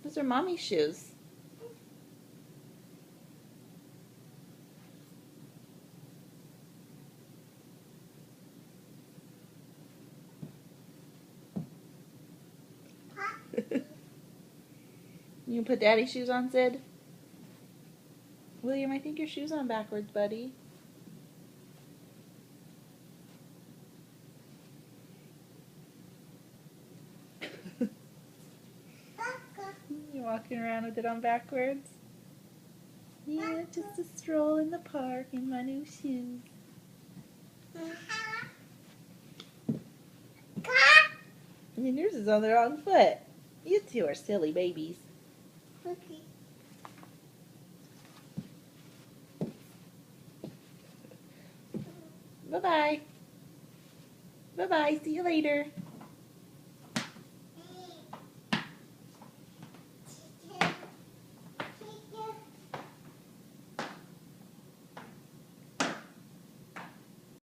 Those are mommy's shoes. You can put daddy's shoes on, Sid? William, I think your shoe's on backwards, buddy. You walking around with it on backwards? Yeah, just a stroll in the park in my new shoes. And yours is on the wrong foot. You two are silly babies. Okay. Bye-bye. Bye-bye. See you later.